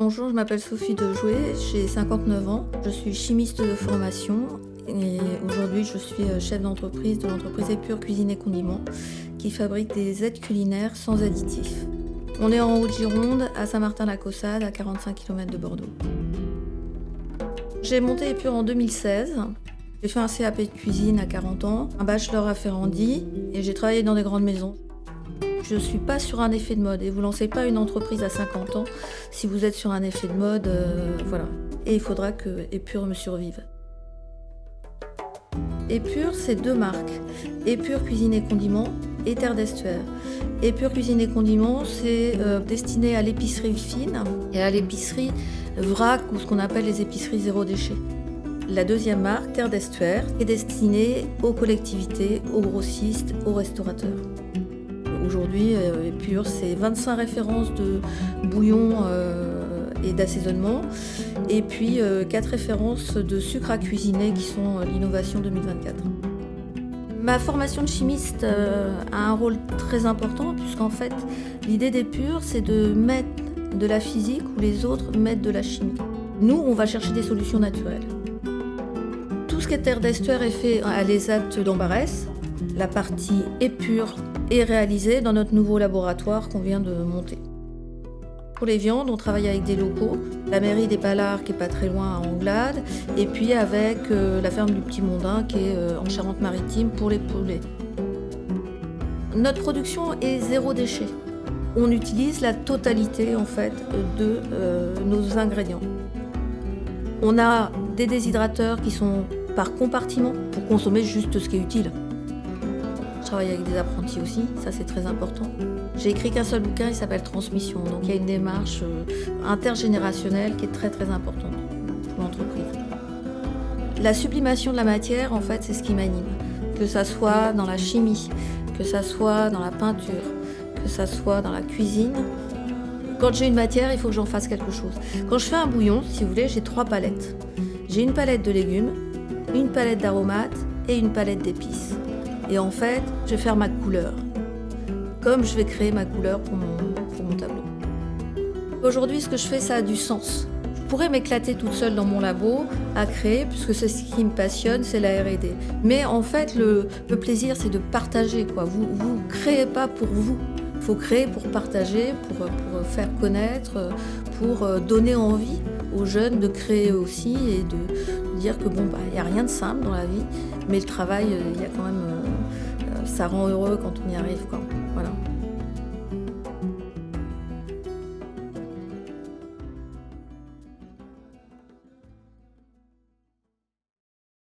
Bonjour, je m'appelle Sophie Dejouet, j'ai 59 ans, je suis chimiste de formation et aujourd'hui je suis chef d'entreprise de l'entreprise Épure Cuisine et Condiments qui fabrique des aides culinaires sans additifs. On est en Haute-Gironde, à Saint-Martin-la-Caussade, à 45 km de Bordeaux. J'ai monté Épure en 2016. J'ai fait un CAP de cuisine à 40 ans, un bachelor à Ferrandi et j'ai travaillé dans des grandes maisons. Je ne suis pas sur un effet de mode et vous ne lancez pas une entreprise à 50 ans si vous êtes sur un effet de mode, voilà. Et il faudra que Épure me survive. Épure, c'est deux marques, Épure Cuisine et Condiments et Terre d'Estuaire. Épure Cuisine et Condiments, c'est destiné à l'épicerie fine et à l'épicerie vrac ou ce qu'on appelle les épiceries zéro déchet. La deuxième marque, Terre d'Estuaire, est destinée aux collectivités, aux grossistes, aux restaurateurs. Aujourd'hui, Épure, c'est 25 références de bouillon et d'assaisonnement, et puis 4 références de sucre à cuisiner qui sont l'innovation 2024. Ma formation de chimiste a un rôle très important, puisqu'en fait, l'idée d'Épure, c'est de mettre de la physique où les autres mettent de la chimie. Nous, on va chercher des solutions naturelles. Tout ce qui est Terre d'Estuaire est fait à l'ESAT d'Ambarès. La partie Épure est réalisée dans notre nouveau laboratoire qu'on vient de monter. Pour les viandes, on travaille avec des locaux, la mairie des Palards qui est pas très loin à Anglade, et puis avec la ferme du Petit Mondain qui est en Charente-Maritime pour les poulets. Notre production est zéro déchet. On utilise la totalité en fait de nos ingrédients. On a des déshydrateurs qui sont par compartiment pour consommer juste ce qui est utile. Je travaille avec des apprentis aussi, ça c'est très important. J'ai écrit qu'un seul bouquin, il s'appelle Transmission, donc il y a une démarche intergénérationnelle qui est très très importante pour l'entreprise. La sublimation de la matière, en fait, c'est ce qui m'anime. Que ça soit dans la chimie, que ça soit dans la peinture, que ça soit dans la cuisine. Quand j'ai une matière, il faut que j'en fasse quelque chose. Quand je fais un bouillon, si vous voulez, j'ai 3 palettes. J'ai une palette de légumes, une palette d'aromates et une palette d'épices. Et en fait, je vais faire ma couleur, comme je vais créer ma couleur pour mon tableau. Aujourd'hui, ce que je fais, ça a du sens. Je pourrais m'éclater toute seule dans mon labo à créer, puisque c'est ce qui me passionne, c'est la R&D. Mais en fait, le plaisir, c'est de partager, quoi. Vous créez pas pour vous. Il faut créer pour partager, pour faire connaître, pour donner envie aux jeunes de créer aussi et de dire que il n'y a rien de simple dans la vie, mais le travail, il y a quand même, ça rend heureux quand on y arrive, quoi.